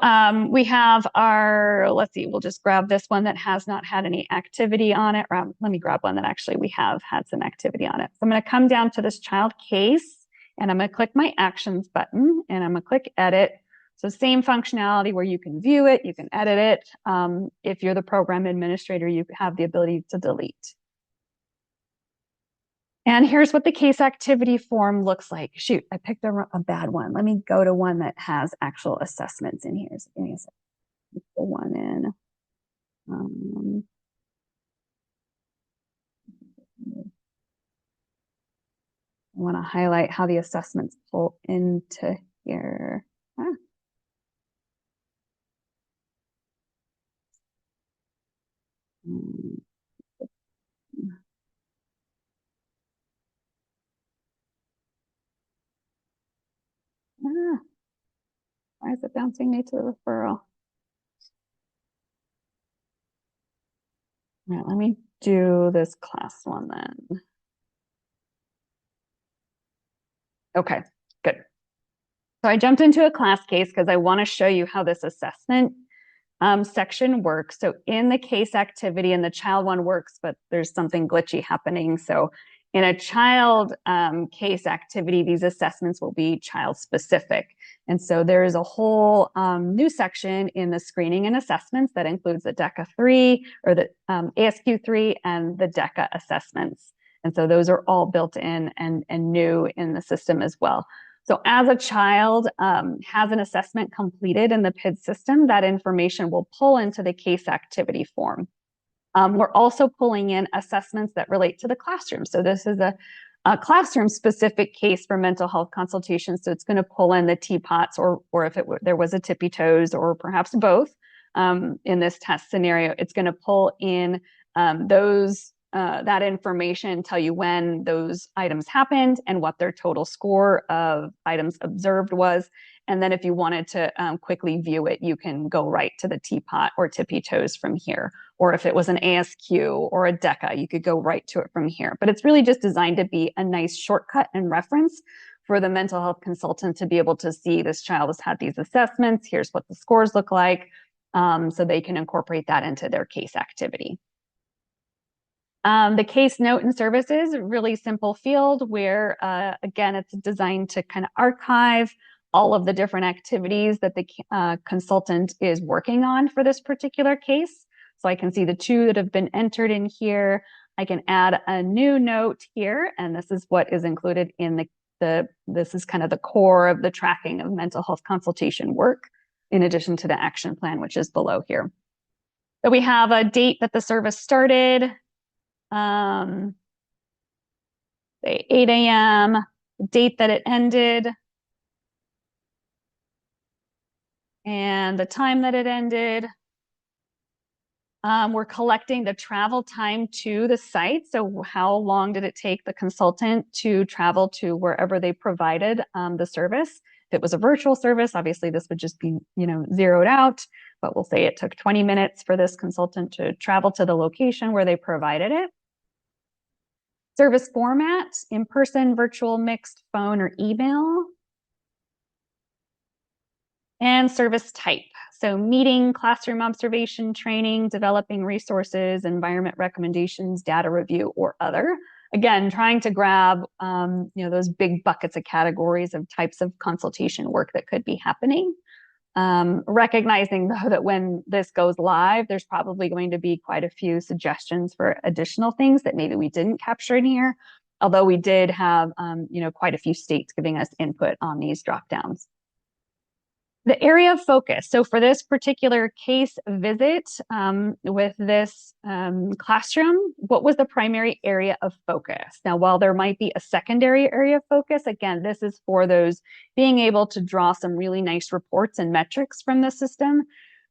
we have our, let's see, we'll just grab this one that has not had any activity on it. Let me grab one that actually we have had some activity on it. So I'm going to come down to this child case and I'm going to click my actions button and I'm going to click edit. So same functionality where you can view it, you can edit it. If you're the program administrator, you have the ability to delete. And here's what the case activity form looks like. Shoot, I picked a bad one. Let me go to one that has actual assessments in here. So give me a second. Put the one in. I want to highlight how the assessments pull into here. Why is it bouncing me to the referral? All right, let me do this class one then. Okay, good. So I jumped into a class case because I want to show you how this assessment section works. So in the case activity and the child one works, but there's something glitchy happening. So in a child case activity, these assessments will be child specific. And so there is a whole new section in the screening and assessments that includes the DECA 3 or the ASQ 3 and the DECA assessments. And so those are all built in and new in the system as well. So as a child has an assessment completed in the PIDS system, that information will pull into the case activity form. We're also pulling in assessments that relate to the classroom. So this is a classroom specific case for mental health consultation. So it's going to pull in the TPOTS or if there was a tippy toes or perhaps both in this test scenario, it's going to pull in that information, tell you when those items happened and what their total score of items observed was. And then if you wanted to quickly view it, you can go right to the TPOT or tippy toes from here. Or if it was an ASQ or a DECA, you could go right to it from here. But it's really just designed to be a nice shortcut and reference for the mental health consultant to be able to see this child has had these assessments. Here's what the scores look like. So they can incorporate that into their case activity. The case note and services, really simple field where, again, it's designed to kind of archive all of the different activities that the consultant is working on for this particular case. So I can see the 2 that have been entered in here. I can add a new note here, and this is what is included in this is kind of the core of the tracking of mental health consultation work, in addition to the action plan, which is below here. So we have a date that the service started, say 8 a.m., date that it ended, and the time that it ended. We're collecting the travel time to the site. So how long did it take the consultant to travel to wherever they provided the service? If it was a virtual service, obviously this would just be, zeroed out, but we'll say it took 20 minutes for this consultant to travel to the location where they provided it. Service format, in-person, virtual, mixed, phone, or email. And service type. So meeting, classroom observation, training, developing resources, environment recommendations, data review, or other. Again, trying to grab those big buckets of categories of types of consultation work that could be happening. Recognizing though that when this goes live, there's probably going to be quite a few suggestions for additional things that maybe we didn't capture in here, although we did have quite a few states giving us input on these drop downs. The area of focus. So for this particular case visit with this classroom, what was the primary area of focus? Now, while there might be a secondary area of focus, again, this is for those being able to draw some really nice reports and metrics from the system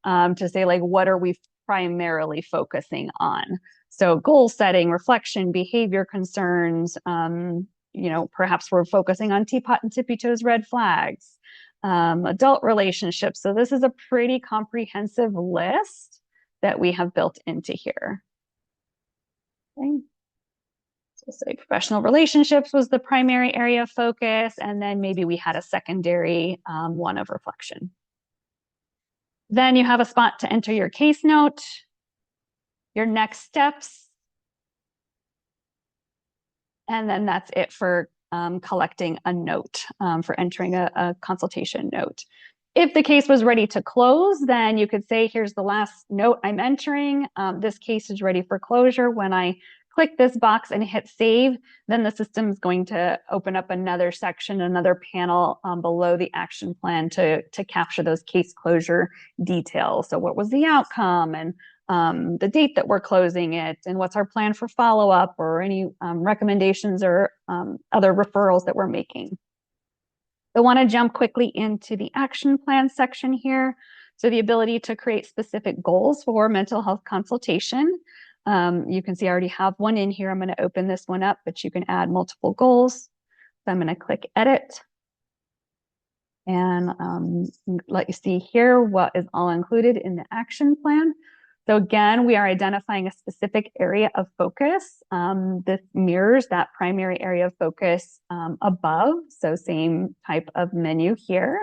to say, like, what are we primarily focusing on? So goal setting, reflection, behavior concerns, perhaps we're focusing on teapot and tippy toes red flags. Adult relationships. So this is a pretty comprehensive list that we have built into here. Okay. So say professional relationships was the primary area of focus, and then maybe we had a secondary one of reflection. Then you have a spot to enter your case note, your next steps, and then that's it for collecting a note, for entering a consultation note. If the case was ready to close, then you could say, here's the last note I'm entering. This case is ready for closure. When I click this box and hit save, then the system is going to open up another section, another panel below the action plan to capture those case closure details. So what was the outcome, and the date that we're closing it, and what's our plan for follow-up, or any recommendations or other referrals that we're making. I want to jump quickly into the action plan section here. So the ability to create specific goals for mental health consultation. You can see I already have one in here. I'm going to open this one up, but you can add multiple goals. So I'm going to click edit and let you see here what is all included in the action plan. So again, we are identifying a specific area of focus. This mirrors that primary area of focus above. So same type of menu here.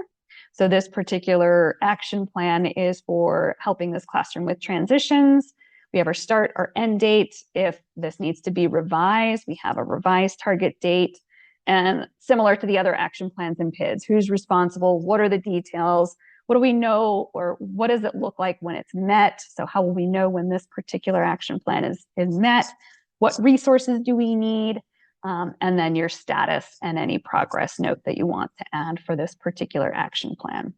So this particular action plan is for helping this classroom with transitions. We have our start, our end date. If this needs to be revised, we have a revised target date. And similar to the other action plans in PIDS, who's responsible? What are the details? What do we know, or what does it look like when it's met? So how will we know when this particular action plan is met? What resources do we need? And then your status and any progress note that you want to add for this particular action plan.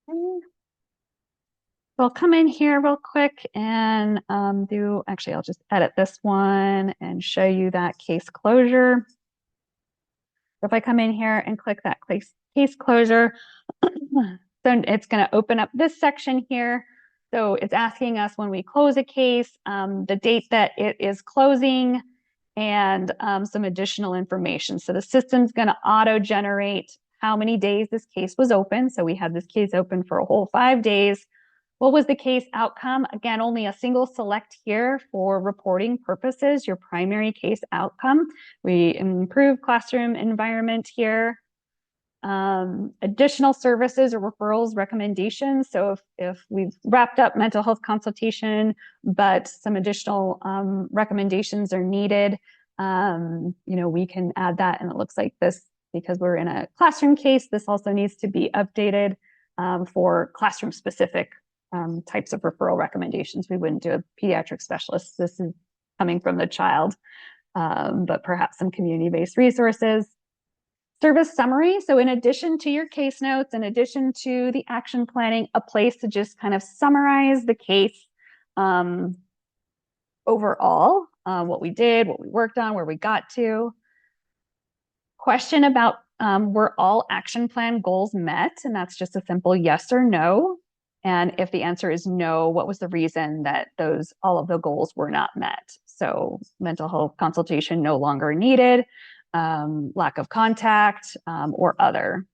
So I'll come in here real quick and actually, I'll just edit this one and show you that case closure. So if I come in here and click that case closure, then it's going to open up this section here. So it's asking us when we close a case, the date that it is closing, and some additional information. So the system's going to auto-generate how many days this case was open. So we had this case open for a whole 5 days. What was the case outcome? Again, only a single select here for reporting purposes, your primary case outcome. We improve classroom environment here. additional services or referrals recommendations. So if we've wrapped up mental health consultation, but some additional recommendations are needed, we can add that. And it looks like this, because we're in a classroom case, this also needs to be updated for classroom specific types of referral recommendations. We wouldn't do a pediatric specialist. This is coming from the child, but perhaps some community-based resources. Service summary. So in addition to your case notes, in addition to the action planning, a place to just kind of summarize the case overall, what we did, what we worked on, where we got to. Question about were all action plan goals met? And that's just a simple yes or no. And if the answer is no, what was the reason that all of the goals were not met? So mental health consultation no longer needed, lack of contact, or other.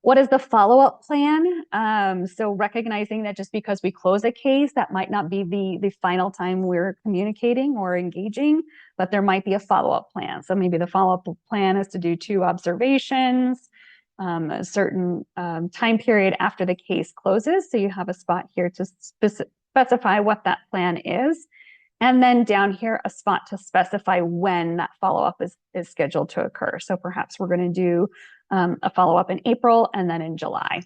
What is the follow-up plan? So recognizing that just because we close a case, that might not be the final time we're communicating or engaging, but there might be a follow-up plan. So maybe the follow-up plan is to do 2 observations, a certain time period after the case closes. So you have a spot here to specify what that plan is. And then down here, a spot to specify when that follow-up is scheduled to occur. So perhaps we're going to do a follow-up in April and then in July,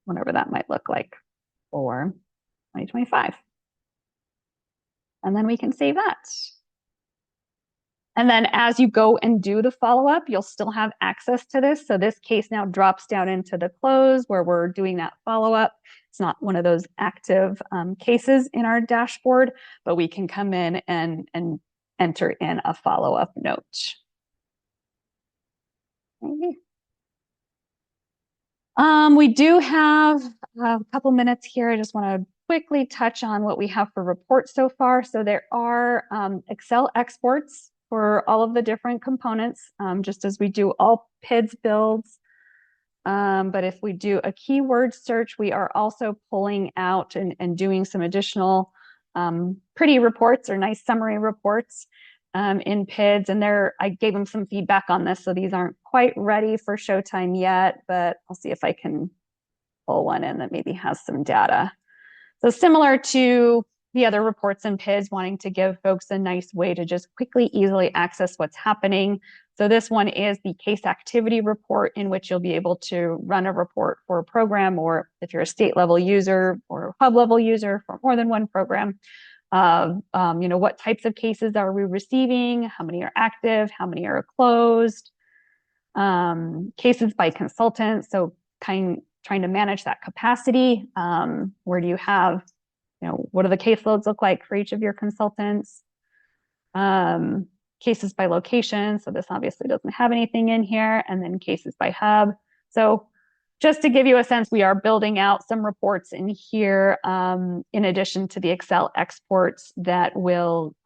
whatever that might look like for 2025. And then we can save that. And then as you go and do the follow-up, you'll still have access to this. So this case now drops down into the close where we're doing that follow-up. It's not one of those active cases in our dashboard, but we can come in and enter in a follow-up note. Okay. We do have a couple minutes here. I just want to quickly touch on what we have for reports so far. So there are Excel exports for all of the different components, just as we do all PIDS builds. But if we do a keyword search, we are also pulling out and doing some additional pretty reports or nice summary reports in PIDS. And I gave them some feedback on this, so these aren't quite ready for showtime yet, but I'll see if I can pull one in that maybe has some data. So similar to the other reports in PIDS, wanting to give folks a nice way to just quickly, easily access what's happening. So this one is the case activity report, in which you'll be able to run a report for a program, or if you're a state level user or a hub level user for more than one program, what types of cases are we receiving, how many are active, how many are closed, cases by consultant. So trying to manage that capacity. Where do you have, what do the caseloads look like for each of your consultants? Cases by location. So this obviously doesn't have anything in here. And then cases by hub. So just to give you a sense, we are building out some reports in here in addition to the Excel exports that will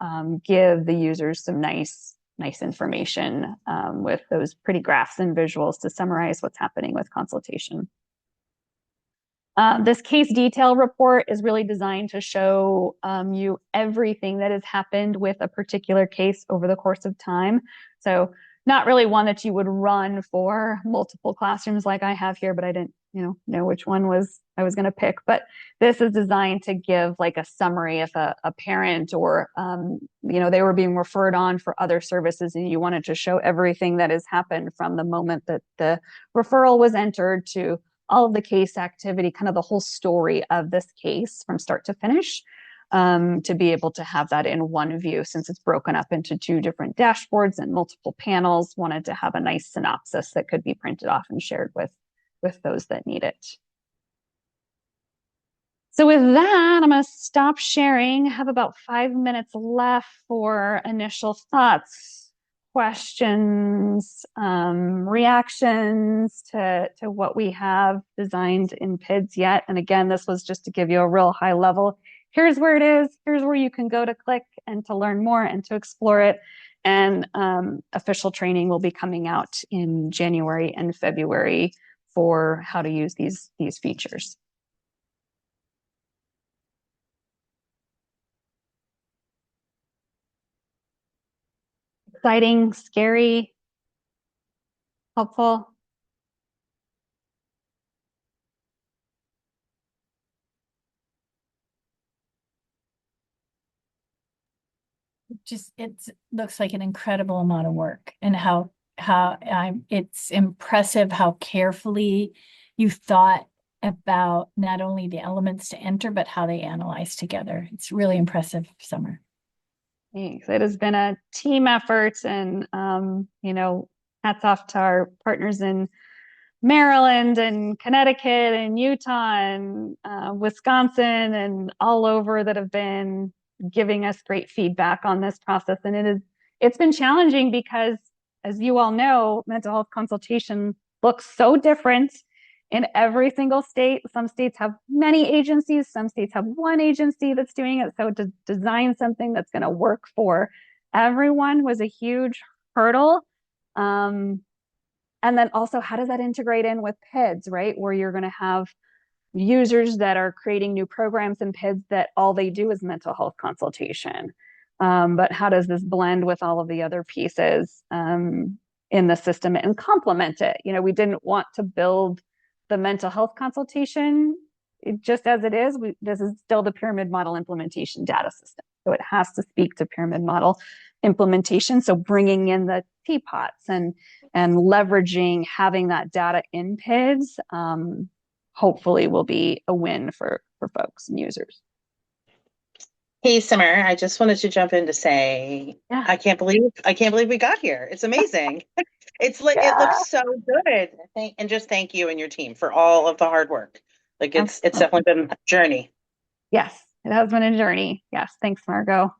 give the users some nice information with those pretty graphs and visuals to summarize what's happening with consultation. This case detail report is really designed to show you everything that has happened with a particular case over the course of time. So not really one that you would run for multiple classrooms like I have here, but I didn't know which one I was going to pick. But this is designed to give like a summary if a parent or they were being referred on for other services, and you wanted to show everything that has happened from the moment that the referral was entered to all of the case activity, kind of the whole story of this case from start to finish, to be able to have that in one view. Since it's broken up into 2 different dashboards and multiple panels, wanted to have a nice synopsis that could be printed off and shared with those that need it. So with that, I'm going to stop sharing. I have about 5 minutes left for initial thoughts, questions, reactions to what we have designed in PIDS yet. And again, this was just to give you a real high level. Here's where it is. Here's where you can go to click and to learn more and to explore it. And official training will be coming out in January and February for how to use these features. Exciting, scary, Helpful. Just it looks like an incredible amount of work, and it's impressive how carefully you thought about not only the elements to enter, but how they analyze together. It's really impressive, Summer. Thanks. It has been a team effort, and hats off to our partners in Maryland and Connecticut and Utah and Wisconsin and all over that have been giving us great feedback on this process. And it's been challenging because, as you all know, mental health consultation looks so different in every single state. Some states have many agencies, some states have one agency that's doing it. So to design something that's going to work for everyone was a huge hurdle. And then also, how does that integrate in with PIDS, right? Where you're going to have users that are creating new programs in PIDS that all they do is mental health consultation. But how does this blend with all of the other pieces in the system and complement it? We didn't want to build the mental health consultation just as it is. This is still the pyramid model implementation data system. So it has to speak to pyramid model implementation. So bringing in the teapots and leveraging having that data in PIDS hopefully will be a win for folks and users. Hey, Summer, I just wanted to jump in to say, Yeah. I can't believe we got here. It's amazing. It looks so good. And just thank you and your team for all of the hard work. Like it's definitely been a journey. Yes, it has been a journey. Yes, thanks, Margot.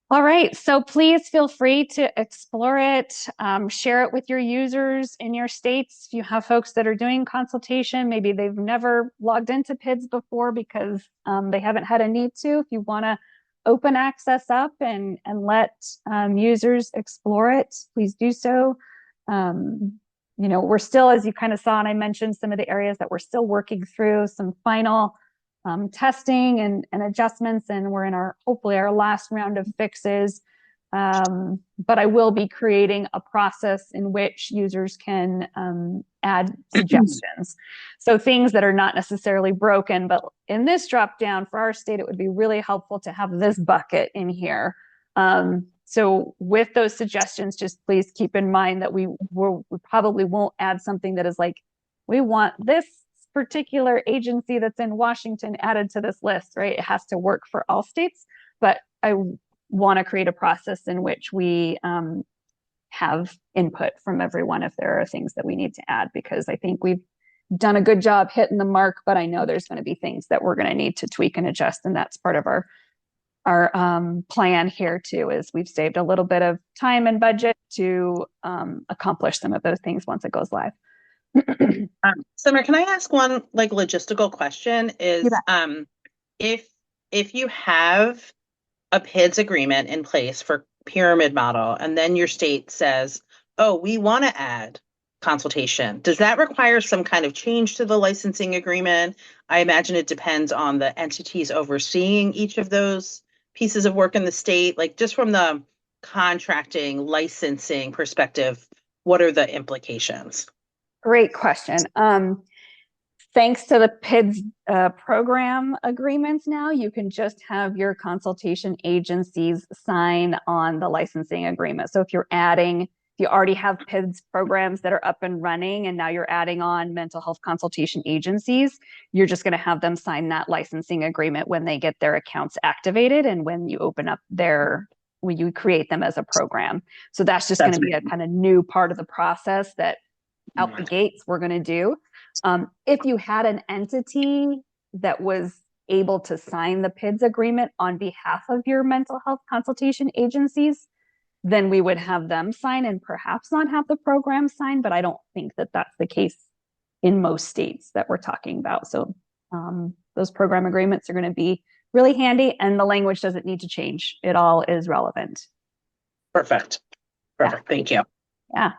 All right, so please feel free to explore it, share it with your users in your states. If you have folks that are doing consultation, maybe they've never logged into PIDS before because they haven't had a need to. If you want to open access up and let users explore it, please do so. We're still, as you kind of saw, and I mentioned some of the areas that we're still working through, some final testing and adjustments, and we're in hopefully our last round of fixes. But I will be creating a process in which users can add suggestions. So things that are not necessarily broken, but in this drop down for our state, it would be really helpful to have this bucket in here. So with those suggestions, just please keep in mind that we probably won't add something that is like, we want this particular agency that's in Washington added to this list, right? It has to work for all states, but I want to create a process in which we have input from everyone if there are things that we need to add, because I think we've done a good job hitting the mark, but I know there's going to be things that we're going to need to tweak and adjust, and that's part of our plan here too, is we've saved a little bit of time and budget to accomplish some of those things once it goes live. Summer, can I ask one logistical question? Is if you have a PIDS agreement in place for pyramid model, and then your state says, oh, we want to add consultation, does that require some kind of change to the licensing agreement? I imagine it depends on the entities overseeing each of those pieces of work in the state. Like, just from the contracting licensing perspective, what are the implications? Great question. Thanks to the PIDS program agreements now, you can just have your consultation agencies sign on the licensing agreement. So if you already have PIDS programs that are up and running, and now you're adding on mental health consultation agencies, you're just going to have them sign that licensing agreement when they get their accounts activated and when you when you create them as a program. So that's just going to be a kind of new part of the process that out the gates we're going to do. If you had an entity that was able to sign the PIDS agreement on behalf of your mental health consultation agencies, then we would have them sign and perhaps not have the program sign, but I don't think that that's the case in most states that we're talking about. So those program agreements are going to be really handy, and the language doesn't need to change. It all is relevant. Perfect. Yeah. Thank you. Yeah.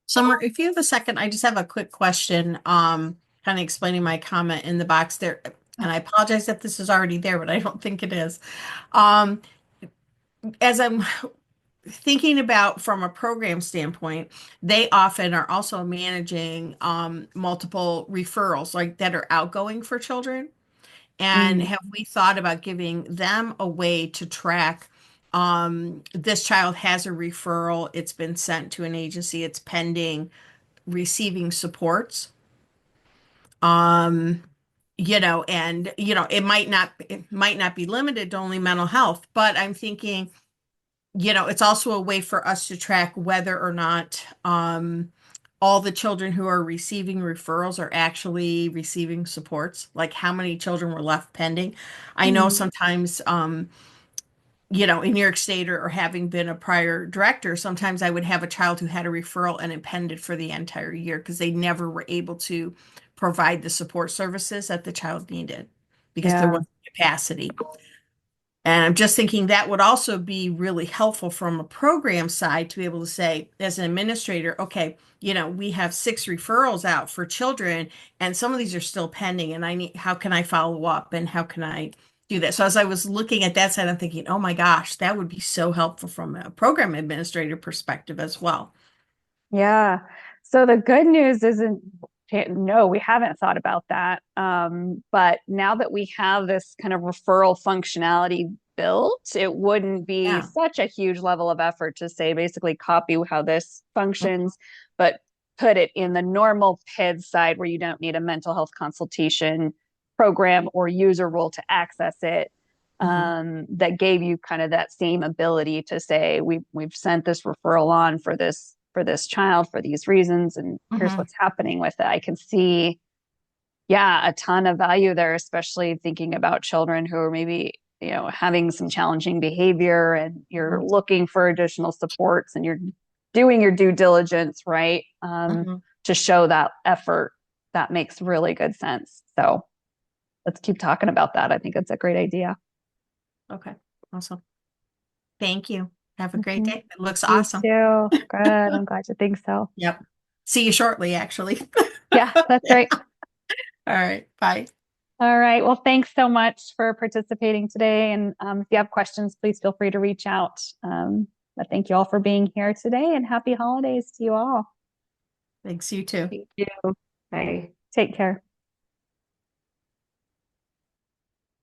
Summer, if you have a second, I just have a quick question, kind of explaining my comment in the box there. And I apologize if this is already there, but I don't think it is. as I'm thinking about from a program standpoint, they often are also managing multiple referrals like that are outgoing for children. And Mm, have we thought about giving them a way to track this child has a referral, it's been sent to an agency, it's pending receiving supports. Um, and it might not be limited to only mental health, but I'm thinking, it's also a way for us to track whether or not all the children who are receiving referrals are actually receiving supports, like how many children were left pending. I know mm, sometimes, in New York State or having been a prior director, sometimes I would have a child who had a referral and it pended for the entire year because they never were able to provide the support services that the child needed because there yeah. wasn't capacity. And I'm just thinking that would also be really helpful from a program side to be able to say, as an administrator, okay, we have 6 referrals out for children, and some of these are still pending, and how can I follow up and how can I do that? So as I was looking at that side, I'm thinking, oh my gosh, that would be so helpful from a program administrator perspective as well. Yeah. So the good news isn't, no, we haven't thought about that. But now that we have this kind of referral functionality built, it wouldn't be Yeah. such a huge level of effort to say basically copy how this Mhm. functions, but put it in the normal PIDS side where you don't need a mental health consultation program or user role to access it. Mhm. That gave you kind of that same ability to say we've sent this referral on for this child for these reasons, and here's Mhm. what's happening with it. I can see, yeah, a ton of value there, especially thinking about children who are maybe having some challenging behavior, and you're Mhm. looking for additional supports, and you're doing your due diligence, right? Mhm. To show that effort. That makes really good sense. So let's keep talking about that. I think it's a great idea. Okay. Awesome. Thank you. Have a great Mhm. day. It looks You awesome. too. Good. I'm glad you think so. Yep. See you shortly, actually. Yeah, that's Yeah. right. All right. Bye. All right. Well, thanks so much for participating today. And if you have questions, please feel free to reach out. But thank you all for being here today, and happy holidays to you all. Thanks, you too. Thank you. Bye. Take care.